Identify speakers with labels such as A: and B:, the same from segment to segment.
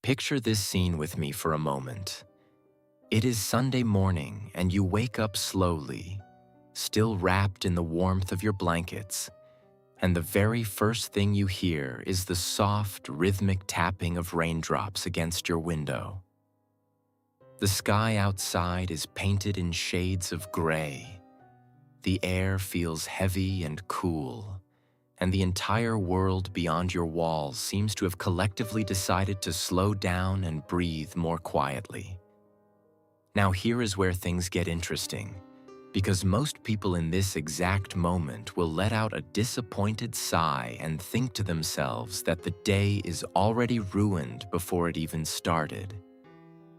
A: Picture this scene with me for a moment. It is Sunday morning and you wake up slowly, still wrapped in the warmth of your blankets, and the very first thing you hear is the soft, rhythmic tapping of raindrops against your window. The sky outside is painted in shades of gray. The air feels heavy and cool, and the entire world beyond your walls seems to have collectively decided to slow down and breathe more quietly. Now here is where things get interesting, because most people in this exact moment will let out a disappointed sigh and think to themselves that the day is already ruined before it even started,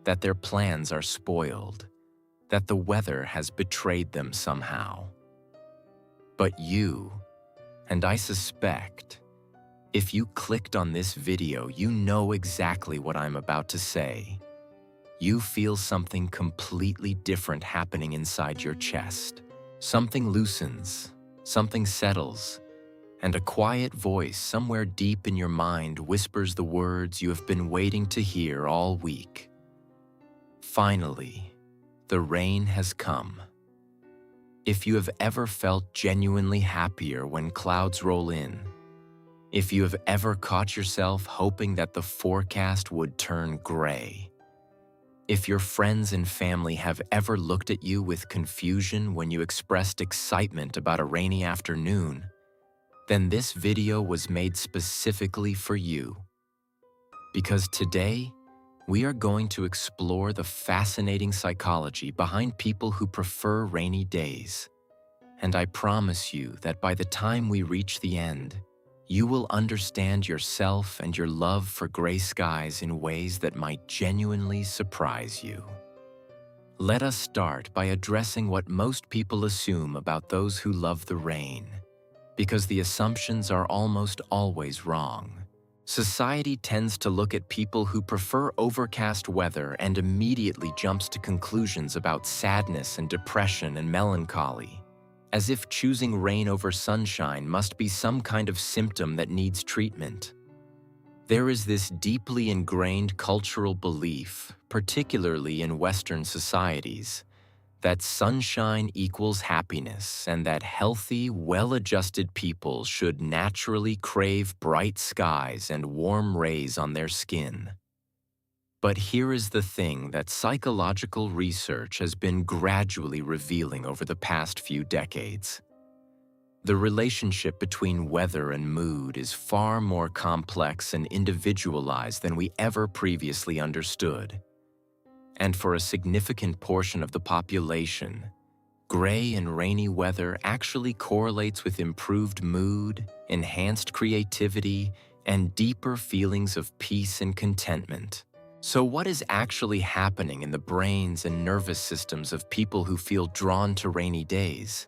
A: that their plans are spoiled, that the weather has betrayed them somehow. But you, and I suspect, if you clicked on this video, you know exactly what I'm about to say. You feel something completely different happening inside your chest. Something loosens, something settles, and a quiet voice somewhere deep in your mind whispers the words you have been waiting to hear all week. Finally, the rain has come. If you have ever felt genuinely happier when clouds roll in, if you have ever caught yourself hoping that the forecast would turn gray, if your friends and family have ever looked at you with confusion when you expressed excitement about a rainy afternoon, then this video was made specifically for you. Because today, we are going to explore the fascinating psychology behind people who prefer rainy days. And I promise you that by the time we reach the end, you will understand yourself and your love for gray skies in ways that might genuinely surprise you. Let us start by addressing what most people assume about those who love the rain, because the assumptions are almost always wrong. Society tends to look at people who prefer overcast weather and immediately jumps to conclusions about sadness and depression and melancholy, as if choosing rain over sunshine must be some kind of symptom that needs treatment. There is this deeply ingrained cultural belief, particularly in Western societies, that sunshine equals happiness and that healthy, well-adjusted people should naturally crave bright skies and warm rays on their skin. But here is the thing that psychological research has been gradually revealing over the past few decades. The relationship between weather and mood is far more complex and individualized than we ever previously understood. And for a significant portion of the population, gray and rainy weather actually correlates with improved mood, enhanced creativity, and deeper feelings of peace and contentment. So what is actually happening in the brains and nervous systems of people who feel drawn to rainy days?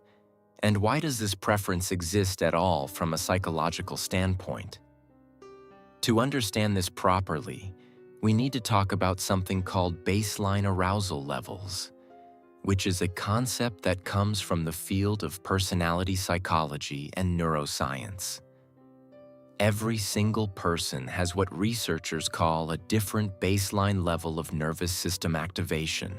A: And why does this preference exist at all from a psychological standpoint? To understand this properly, we need to talk about something called baseline arousal levels, which is a concept that comes from the field of personality psychology and neuroscience. Every single person has what researchers call a different baseline level of nervous system activation,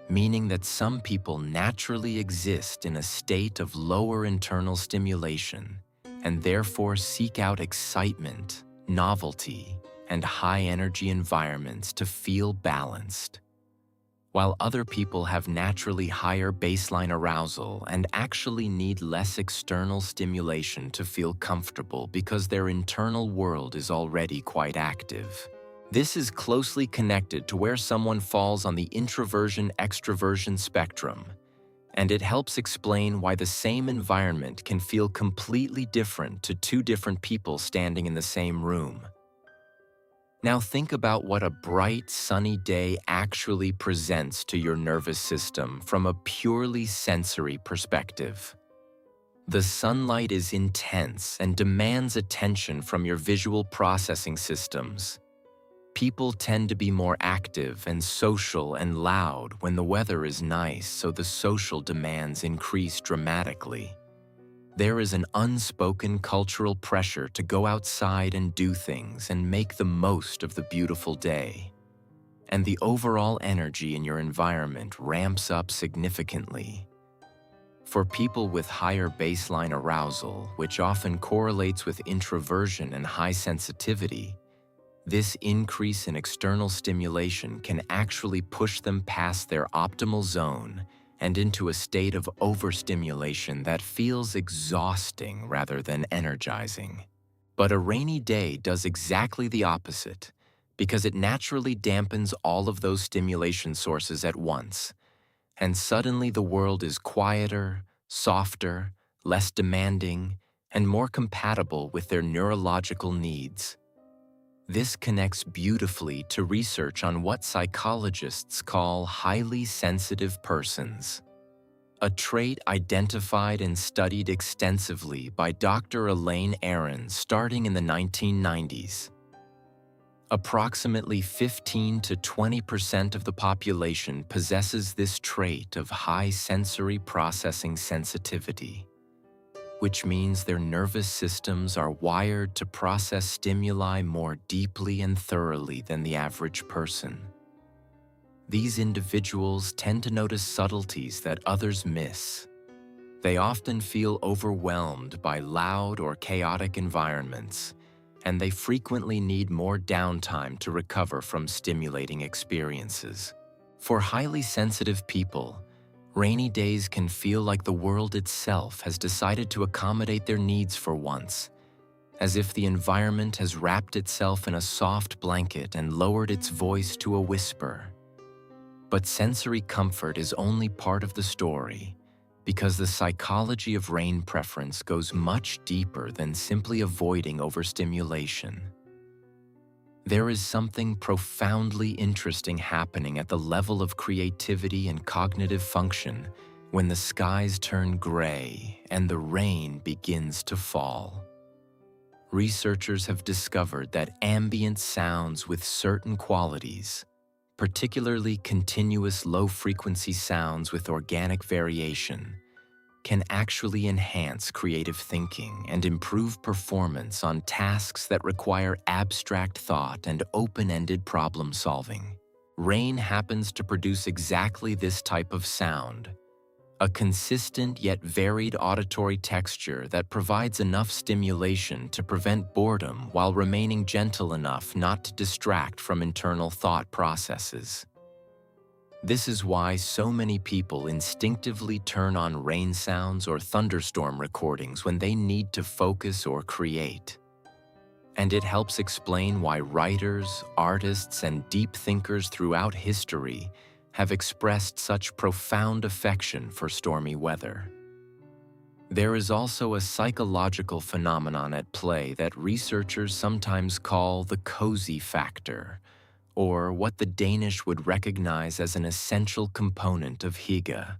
A: meaning that some people naturally exist in a state of lower internal stimulation and therefore seek out excitement, novelty, and high-energy environments to feel balanced, while other people have naturally higher baseline arousal and actually need less external stimulation to feel comfortable because their internal world is already quite active. This is closely connected to where someone falls on the introversion-extroversion spectrum, and it helps explain why the same environment can feel completely different to two different people standing in the same room. Now think about what a bright, sunny day actually presents to your nervous system from a purely sensory perspective. The sunlight is intense and demands attention from your visual processing systems. People tend to be more active and social and loud when the weather is nice, so the social demands increase dramatically. There is an unspoken cultural pressure to go outside and do things and make the most of the beautiful day. And the overall energy in your environment ramps up significantly. For people with higher baseline arousal, which often correlates with introversion and high sensitivity, this increase in external stimulation can actually push them past their optimal zone and into a state of overstimulation that feels exhausting rather than energizing. But a rainy day does exactly the opposite, because it naturally dampens all of those stimulation sources at once, and suddenly the world is quieter, softer, less demanding, and more compatible with their neurological needs. This connects beautifully to research on what psychologists call highly sensitive persons, a trait identified and studied extensively by Dr. Elaine Aron starting in the 1990s. Approximately 15 to 20% of the population possesses this trait of high sensory processing sensitivity, which means their nervous systems are wired to process stimuli more deeply and thoroughly than the average person. These individuals tend to notice subtleties that others miss. They often feel overwhelmed by loud or chaotic environments, and they frequently need more downtime to recover from stimulating experiences. For highly sensitive people, rainy days can feel like the world itself has decided to accommodate their needs for once, as if the environment has wrapped itself in a soft blanket and lowered its voice to a whisper. But sensory comfort is only part of the story, because the psychology of rain preference goes much deeper than simply avoiding overstimulation. There is something profoundly interesting happening at the level of creativity and cognitive function when the skies turn gray and the rain begins to fall. Researchers have discovered that ambient sounds with certain qualities, particularly continuous low-frequency sounds with organic variation, can actually enhance creative thinking and improve performance on tasks that require abstract thought and open-ended problem solving. Rain happens to produce exactly this type of sound, a consistent yet varied auditory texture that provides enough stimulation to prevent boredom while remaining gentle enough not to distract from internal thought processes. This is why so many people instinctively turn on rain sounds or thunderstorm recordings when they need to focus or create. And it helps explain why writers, artists, and deep thinkers throughout history have expressed such profound affection for stormy weather. There is also a psychological phenomenon at play that researchers sometimes call the cozy factor, or what the Danish would recognize as an essential component of hygge.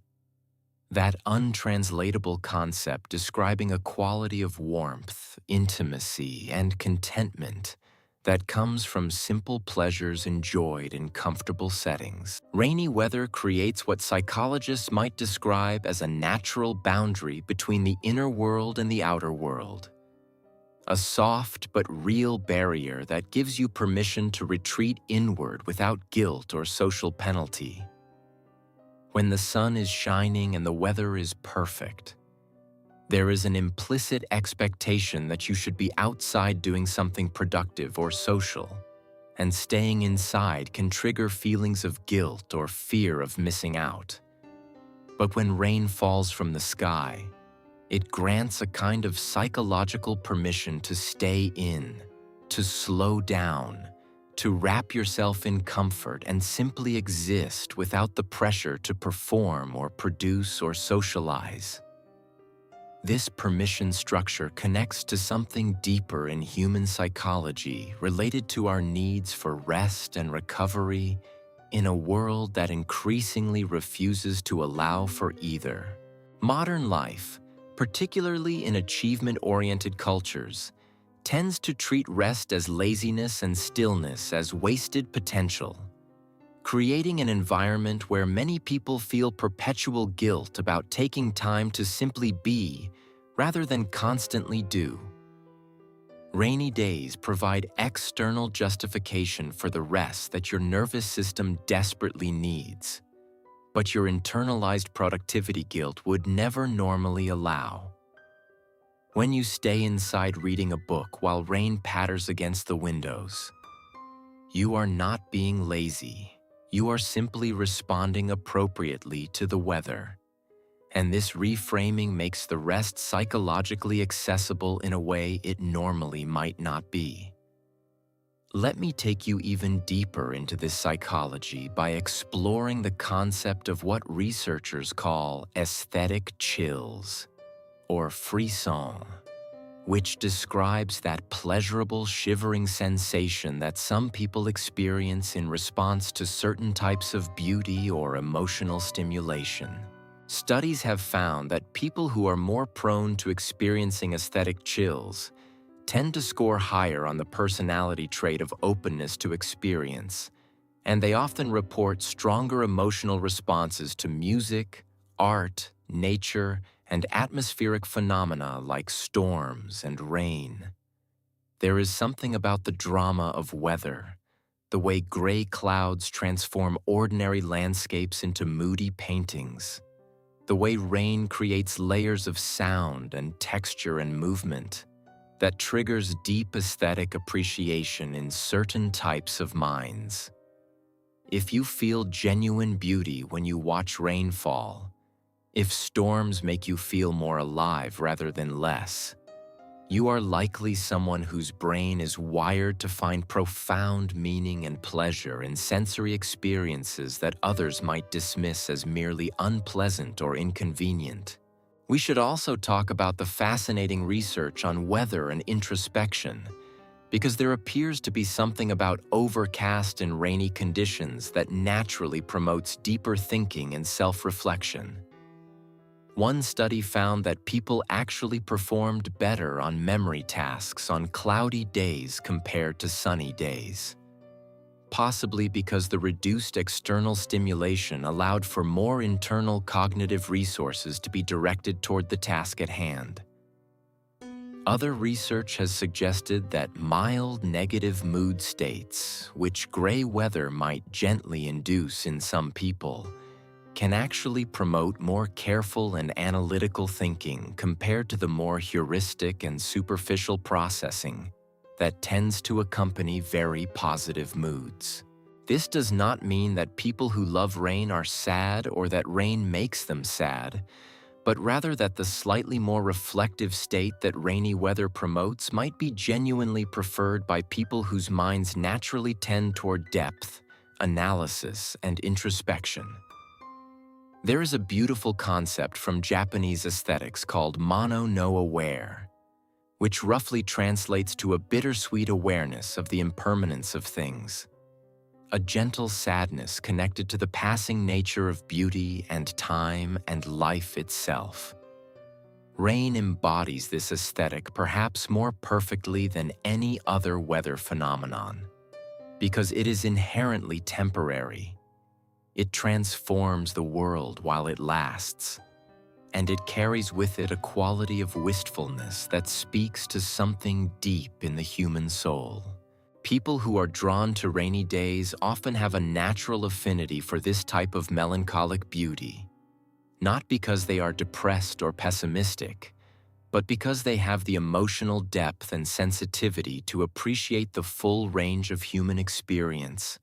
A: That untranslatable concept describing a quality of warmth, intimacy, and contentment that comes from simple pleasures enjoyed in comfortable settings. Rainy weather creates what psychologists might describe as a natural boundary between the inner world and the outer world. A soft but real barrier that gives you permission to retreat inward without guilt or social penalty. When the sun is shining and the weather is perfect, there is an implicit expectation that you should be outside doing something productive or social, and staying inside can trigger feelings of guilt or fear of missing out. But when rain falls from the sky, it grants a kind of psychological permission to stay in, to slow down, to wrap yourself in comfort and simply exist without the pressure to perform or produce or socialize. This permission structure connects to something deeper in human psychology related to our needs for rest and recovery in a world that increasingly refuses to allow for either. Modern life, particularly in achievement-oriented cultures, tends to treat rest as laziness and stillness as wasted potential, creating an environment where many people feel perpetual guilt about taking time to simply be rather than constantly do. Rainy days provide external justification for the rest that your nervous system desperately needs, but your internalized productivity guilt would never normally allow. When you stay inside reading a book while rain patters against the windows, you are not being lazy. You are simply responding appropriately to the weather. And this reframing makes the rest psychologically accessible in a way it normally might not be. Let me take you even deeper into this psychology by exploring the concept of what researchers call aesthetic chills, or frisson, which describes that pleasurable shivering sensation that some people experience in response to certain types of beauty or emotional stimulation. Studies have found that people who are more prone to experiencing aesthetic chills tend to score higher on the personality trait of openness to experience, and they often report stronger emotional responses to music, art, nature, and atmospheric phenomena like storms and rain. There is something about the drama of weather, the way gray clouds transform ordinary landscapes into moody paintings, the way rain creates layers of sound and texture and movement, that triggers deep aesthetic appreciation in certain types of minds. If you feel genuine beauty when you watch rain fall, if storms make you feel more alive rather than less, you are likely someone whose brain is wired to find profound meaning and pleasure in sensory experiences that others might dismiss as merely unpleasant or inconvenient. We should also talk about the fascinating research on weather and introspection, because there appears to be something about overcast and rainy conditions that naturally promotes deeper thinking and self-reflection. One study found that people actually performed better on memory tasks on cloudy days compared to sunny days, possibly because the reduced external stimulation allowed for more internal cognitive resources to be directed toward the task at hand. Other research has suggested that mild negative mood states, which gray weather might gently induce in some people, can actually promote more careful and analytical thinking compared to the more heuristic and superficial processing that tends to accompany very positive moods. This does not mean that people who love rain are sad or that rain makes them sad, but rather that the slightly more reflective state that rainy weather promotes might be genuinely preferred by people whose minds naturally tend toward depth, analysis, and introspection. There is a beautiful concept from Japanese aesthetics called mono no aware, which roughly translates to a bittersweet awareness of the impermanence of things, a gentle sadness connected to the passing nature of beauty and time and life itself. Rain embodies this aesthetic perhaps more perfectly than any other weather phenomenon, because it is inherently temporary. It transforms the world while it lasts, and it carries with it a quality of wistfulness that speaks to something deep in the human soul. People who are drawn to rainy days often have a natural affinity for this type of melancholic beauty, not because they are depressed or pessimistic, but because they have the emotional depth and sensitivity to appreciate the full range of human experience,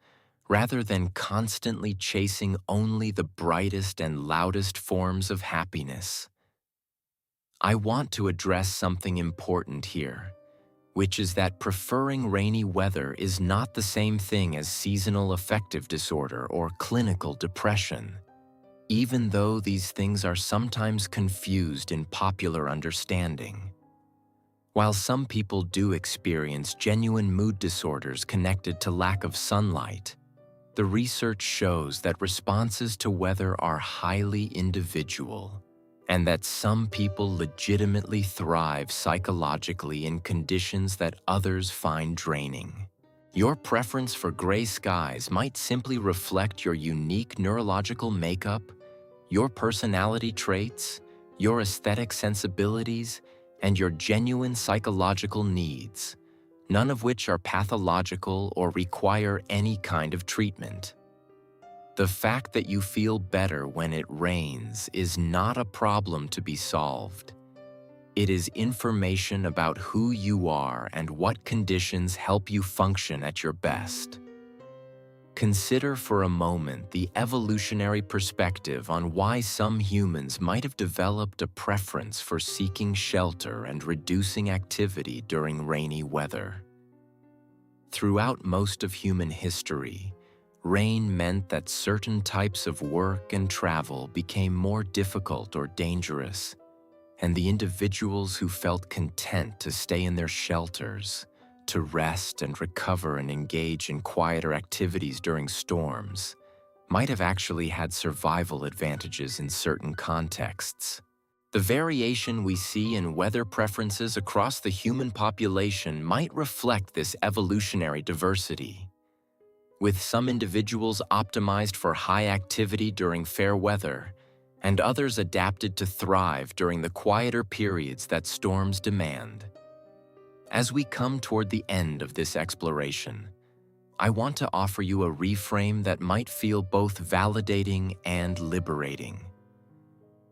A: rather than constantly chasing only the brightest and loudest forms of happiness. I want to address something important here, which is that preferring rainy weather is not the same thing as seasonal affective disorder or clinical depression, even though these things are sometimes confused in popular understanding. While some people do experience genuine mood disorders connected to lack of sunlight, the research shows that responses to weather are highly individual, and that some people legitimately thrive psychologically in conditions that others find draining. Your preference for gray skies might simply reflect your unique neurological makeup, your personality traits, your aesthetic sensibilities, and your genuine psychological needs, none of which are pathological or require any kind of treatment. The fact that you feel better when it rains is not a problem to be solved. It is information about who you are and what conditions help you function at your best. Consider for a moment the evolutionary perspective on why some humans might have developed a preference for seeking shelter and reducing activity during rainy weather. Throughout most of human history, rain meant that certain types of work and travel became more difficult or dangerous, and the individuals who felt content to stay in their shelters, to rest and recover and engage in quieter activities during storms, might have actually had survival advantages in certain contexts. The variation we see in weather preferences across the human population might reflect this evolutionary diversity, with some individuals optimized for high activity during fair weather, and others adapted to thrive during the quieter periods that storms demand. As we come toward the end of this exploration, I want to offer you a reframe that might feel both validating and liberating.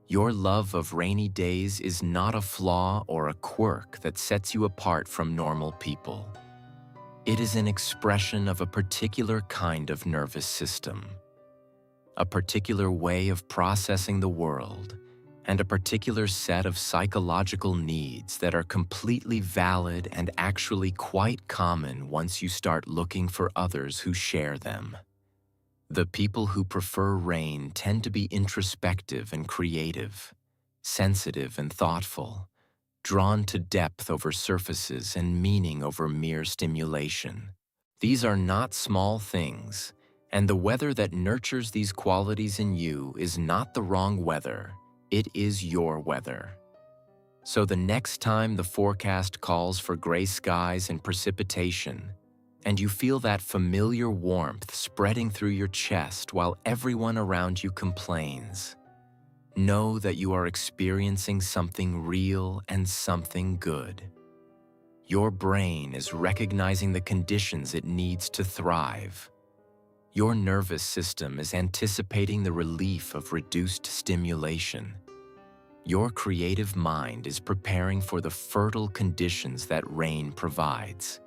A: Your love of rainy days is not a flaw or a quirk that sets you apart from normal people. It is an expression of a particular kind of nervous system, a particular way of processing the world, and a particular set of psychological needs that are completely valid and actually quite common once you start looking for others who share them. The people who prefer rain tend to be introspective and creative, sensitive and thoughtful, drawn to depth over surfaces and meaning over mere stimulation. These are not small things, and the weather that nurtures these qualities in you is not the wrong weather. It is your weather. So the next time the forecast calls for gray skies and precipitation, and you feel that familiar warmth spreading through your chest while everyone around you complains, know that you are experiencing something real and something good. Your brain is recognizing the conditions it needs to thrive. Your nervous system is anticipating the relief of reduced stimulation. Your creative mind is preparing for the fertile conditions that rain provides.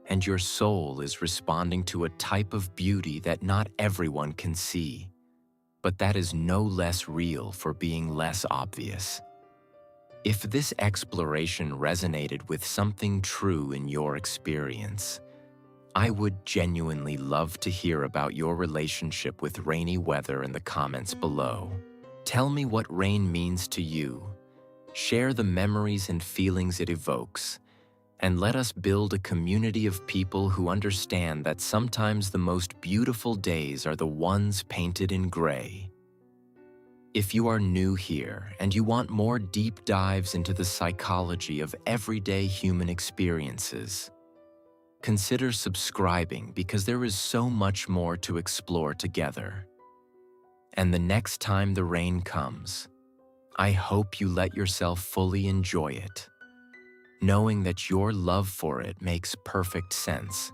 A: And your soul is responding to a type of beauty that not everyone can see, but that is no less real for being less obvious. If this exploration resonated with something true in your experience, I would genuinely love to hear about your relationship with rainy weather in the comments below. Tell me what rain means to you. Share the memories and feelings it evokes, and let us build a community of people who understand that sometimes the most beautiful days are the ones painted in gray. If you are new here and you want more deep dives into the psychology of everyday human experiences, consider subscribing because there is so much more to explore together. And the next time the rain comes, I hope you let yourself fully enjoy it, knowing that your love for it makes perfect sense.